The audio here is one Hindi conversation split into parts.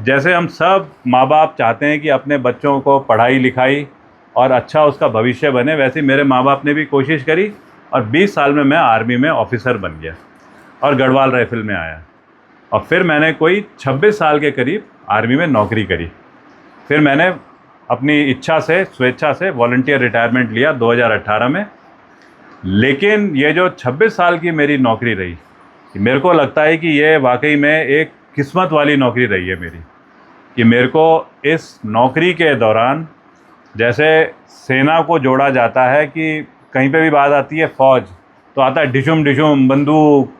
जैसे हम सब माँ बाप चाहते हैं कि अपने बच्चों को पढ़ाई लिखाई और अच्छा उसका भविष्य बने, वैसे मेरे माँ बाप ने भी कोशिश करी और 20 साल में मैं आर्मी में ऑफिसर बन गया और गढ़वाल राइफल में आया। और फिर मैंने कोई 26 साल के करीब आर्मी में नौकरी करी। फिर मैंने अपनी इच्छा से, स्वेच्छा से वॉलंटियर रिटायरमेंट लिया 2018 में। लेकिन ये जो 26 साल की मेरी नौकरी रही, मेरे को लगता है कि ये वाकई में एक किस्मत वाली नौकरी रही है मेरी, कि मेरे को इस नौकरी के दौरान, जैसे सेना को जोड़ा जाता है कि कहीं पे भी बात आती है फ़ौज, तो आता है डिशुम डिशुम, बंदूक,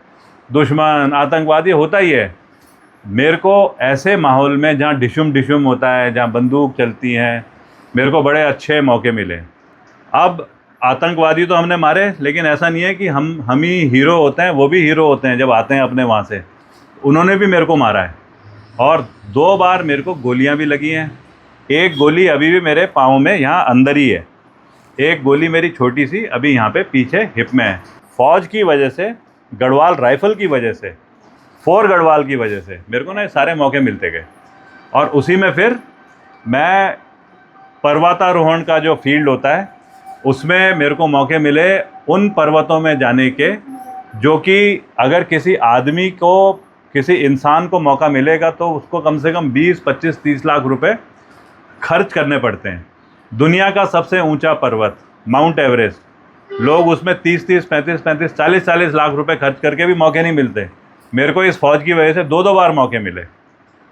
दुश्मन, आतंकवादी, होता ही है। मेरे को ऐसे माहौल में जहाँ डिशुम डिशुम होता है, जहाँ बंदूक चलती हैं, मेरे को बड़े अच्छे मौके मिले। अब आतंकवादी तो हमने मारे, लेकिन ऐसा नहीं है कि हम ही हीरो होते हैं, वो भी हीरो होते हैं जब आते हैं अपने वहाँ से। उन्होंने भी मेरे को मारा है और 2 बार मेरे को गोलियाँ भी लगी हैं। एक गोली अभी भी मेरे पाँव में यहाँ अंदर ही है, एक गोली मेरी छोटी सी अभी यहाँ पे पीछे हिप में है। फ़ौज की वजह से, गढ़वाल राइफ़ल की वजह से, फोर गढ़वाल की वजह से मेरे को ना ये सारे मौके मिलते गए। और उसी में फिर मैं पर्वतारोहण का जो फील्ड होता है, उसमें मेरे को मौके मिले उन पर्वतों में जाने के, जो कि अगर किसी आदमी को, किसी इंसान को मौका मिलेगा तो उसको कम से कम 20, 25, 30 लाख रुपए खर्च करने पड़ते हैं। दुनिया का सबसे ऊंचा पर्वत माउंट एवरेस्ट, लोग उसमें 30-30, 35-35, 40-40 लाख रुपए खर्च करके भी मौके नहीं मिलते। मेरे को इस फ़ौज की वजह से 2-2 बार मौके मिले।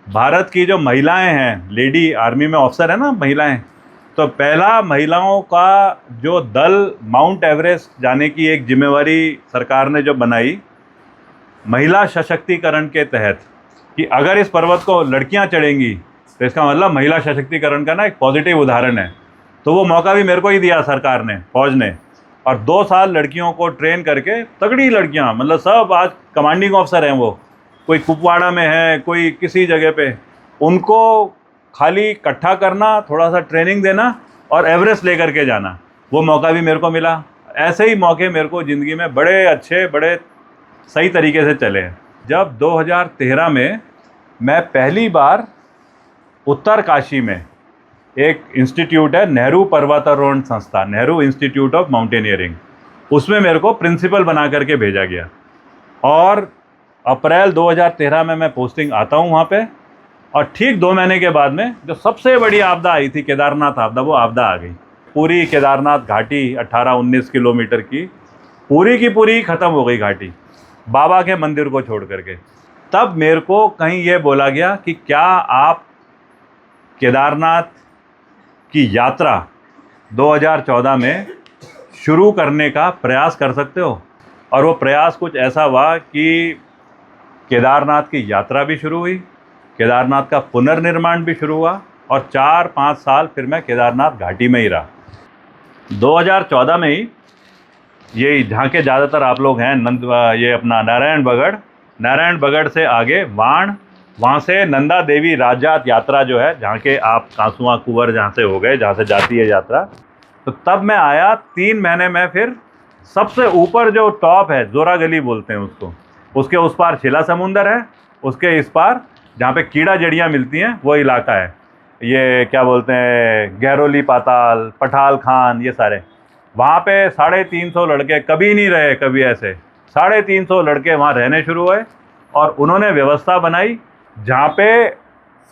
भारत की जो महिलाएं हैं, लेडी आर्मी में ऑफिसर है ना महिलाएं, तो पहला महिलाओं का जो दल माउंट एवरेस्ट जाने की एक जिम्मेवारी सरकार ने जो बनाई, महिला सशक्तिकरण के तहत, कि अगर इस पर्वत को लड़कियां चढ़ेंगी तो इसका मतलब महिला सशक्तिकरण का ना एक पॉजिटिव उदाहरण है। तो वो मौका भी मेरे को ही दिया सरकार ने, फ़ौज ने। और 2 साल लड़कियों को ट्रेन करके, तगड़ी लड़कियां, मतलब सब आज कमांडिंग ऑफिसर हैं। वो कोई कुपवाड़ा में है, कोई किसी जगह पे, उनको खाली इकट्ठा करना, थोड़ा सा ट्रेनिंग देना और एवरेस्ट लेकर के जाना, वो मौका भी मेरे को मिला। ऐसे ही मौके मेरे को ज़िंदगी में बड़े अच्छे, बड़े सही तरीके से चले हैं। जब 2013 में मैं पहली बार उत्तरकाशी में, एक इंस्टीट्यूट है नेहरू पर्वतारोहण संस्था, नेहरू इंस्टीट्यूट ऑफ माउंटेनियरिंग, उसमें मेरे को प्रिंसिपल बना करके भेजा गया। और अप्रैल 2013 में मैं पोस्टिंग आता हूँ वहाँ पे। और ठीक 2 महीने के बाद में जो सबसे बड़ी आपदा आई थी, केदारनाथ आपदा, वो आपदा आ गई। पूरी केदारनाथ घाटी 18-19 किलोमीटर की पूरी ख़त्म हो गई घाटी, बाबा के मंदिर को छोड़ करके। तब मेरे को कहीं ये बोला गया कि क्या आप केदारनाथ की यात्रा 2014 में शुरू करने का प्रयास कर सकते हो। और वो प्रयास कुछ ऐसा हुआ कि केदारनाथ की यात्रा भी शुरू हुई, केदारनाथ का पुनर्निर्माण भी शुरू हुआ और 4-5 साल फिर मैं केदारनाथ घाटी में ही रहा। 2014 में ही ये जहाँ के ज़्यादातर आप लोग हैं, ये अपना नारायण बगड़ से आगे वाण, वहाँ से नंदा देवी राजजात यात्रा जो है, जहाँ के आप कांसुआ कुंवर जहाँ से हो गए, जहाँ से जाती है यात्रा, तो तब मैं आया 3 महीने में। फिर सबसे ऊपर जो टॉप है, जोरा गली बोलते हैं उसको, उसके उस पार छिला समुंदर है, उसके इस पार जहाँ पे कीड़ा जड़ियाँ मिलती हैं वो इलाका है, ये क्या बोलते हैं, गहरोली पाताल, पठाल खान, ये सारे। वहाँ पे 350 लड़के, कभी नहीं रहे कभी ऐसे, 350 लड़के वहाँ रहने शुरू हुए। और उन्होंने व्यवस्था बनाई जहाँ पे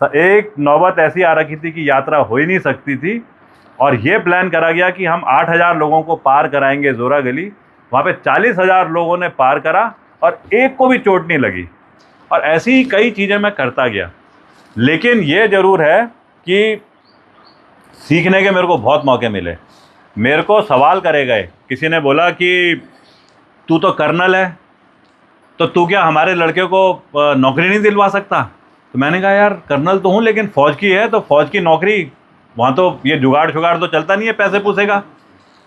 एक नौबत ऐसी आ रखी थी कि यात्रा हो ही नहीं सकती थी, और ये प्लान करा गया कि हम 8,000 लोगों को पार कराएंगे जोरा गली। वहाँ पे 40,000 लोगों ने पार करा और एक को भी चोट नहीं लगी। और ऐसी ही कई चीज़ें मैं करता गया। लेकिन ये ज़रूर है कि सीखने के मेरे को बहुत मौके मिले। मेरे को सवाल करे गए, किसी ने बोला कि तू तो कर्नल है, तो तू क्या हमारे लड़के को नौकरी नहीं दिलवा सकता? तो मैंने कहा यार कर्नल तो हूँ, लेकिन फ़ौज की है तो फ़ौज की नौकरी, वहाँ तो ये जुगाड़ शुगाड़ तो चलता नहीं है पैसे पूसे का।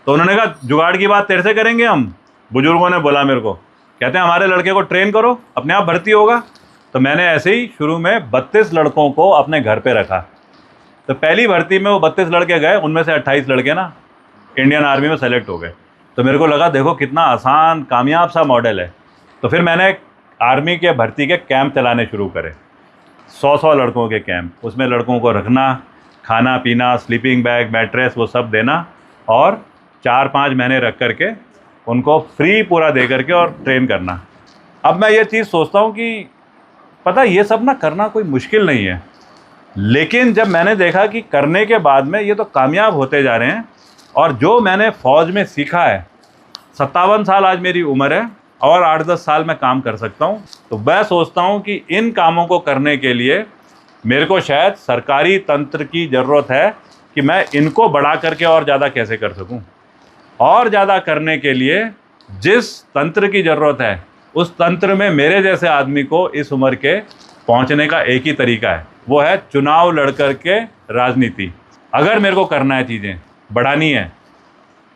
तो उन्होंने कहा जुगाड़ की बात तेरे से करेंगे हम। बुजुर्गों ने बोला मेरे को, कहते हैं हमारे लड़के को ट्रेन करो, अपने आप भर्ती होगा। तो मैंने ऐसे ही शुरू में 32 लड़कों को अपने घर पे रखा। तो पहली भर्ती में वो 32 लड़के गए, उनमें से 28 लड़के ना इंडियन आर्मी में सेलेक्ट हो गए। तो मेरे को लगा देखो कितना आसान कामयाब सा मॉडल है। तो फिर मैंने आर्मी के भर्ती के कैंप चलाने शुरू करे। 100 लड़कों के कैंप, उसमें लड़कों को रखना, खाना पीना, स्लीपिंग बैग, मैट्रेस, वो सब देना और 4-5 महीने रख करके उनको फ्री पूरा दे करके और ट्रेन करना। अब मैं ये चीज़ सोचता हूँ कि पता है ये सब ना करना कोई मुश्किल नहीं है, लेकिन जब मैंने देखा कि करने के बाद में ये तो कामयाब होते जा रहे हैं और जो मैंने फ़ौज में सीखा है, 57 साल आज मेरी उम्र है और 8-10 साल मैं काम कर सकता हूँ। तो मैं सोचता हूँ कि इन कामों को करने के लिए मेरे को शायद सरकारी तंत्र की ज़रूरत है कि मैं इनको बढ़ा करके और ज़्यादा कैसे कर सकूँ। और ज़्यादा करने के लिए जिस तंत्र की ज़रूरत है उस तंत्र में मेरे जैसे आदमी को इस उम्र के पहुंचने का एक ही तरीका है, वो है चुनाव लड़ कर के राजनीति। अगर मेरे को करना है, चीज़ें बढ़ानी है,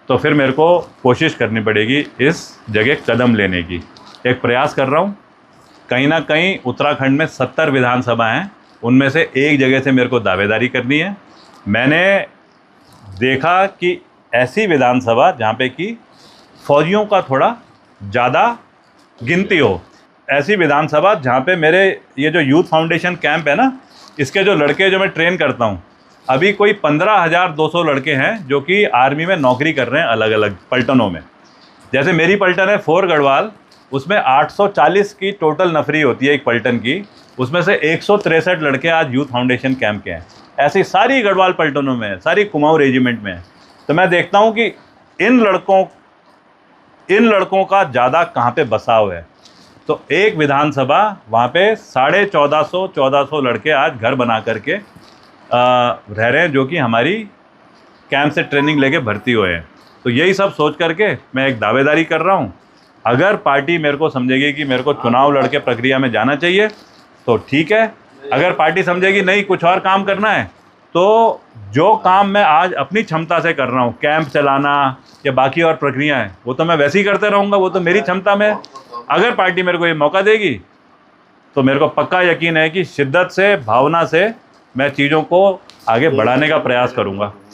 तो फिर मेरे को कोशिश करनी पड़ेगी इस जगह कदम लेने की। एक प्रयास कर रहा हूँ। कहीं ना कहीं उत्तराखंड में 70 विधानसभा हैं, उनमें से एक जगह से मेरे को दावेदारी करनी है। मैंने देखा कि ऐसी विधानसभा जहाँ पे कि फौजियों का थोड़ा ज़्यादा गिनती हो, ऐसी विधानसभा जहाँ पे मेरे ये जो यूथ फाउंडेशन कैंप है ना, इसके जो लड़के जो मैं ट्रेन करता हूँ, अभी कोई 15,200 लड़के हैं जो कि आर्मी में नौकरी कर रहे हैं अलग अलग पलटनों में। जैसे मेरी पलटन है 4 गढ़वाल, उसमें 840 की टोटल नफरी होती है एक पलटन की, उसमें से 163 लड़के आज यूथ फाउंडेशन कैंप के हैं। ऐसी सारी गढ़वाल पलटनों में है, सारी कुमाऊँ रेजिमेंट में है। तो मैं देखता हूँ कि इन लड़कों का ज़्यादा कहाँ पे बसाव है। तो एक विधानसभा, वहाँ पे 1450 लड़के आज घर बना करके रह रहे हैं, जो कि हमारी कैंप से ट्रेनिंग लेके भर्ती हुए हैं। तो यही सब सोच करके मैं एक दावेदारी कर रहा हूँ। अगर पार्टी मेरे को समझेगी कि मेरे को चुनाव लड़के प्रक्रिया में जाना चाहिए तो ठीक है, अगर पार्टी समझेगी नहीं कुछ और काम करना है, तो जो काम मैं आज अपनी क्षमता से कर रहा हूँ, कैंप चलाना या बाकी और प्रक्रियाएं, वो तो मैं वैसे ही करते रहूँगा, वो तो मेरी क्षमता में। अगर पार्टी मेरे को ये मौका देगी तो मेरे को पक्का यकीन है कि शिद्दत से, भावना से मैं चीज़ों को आगे बढ़ाने का प्रयास करूँगा।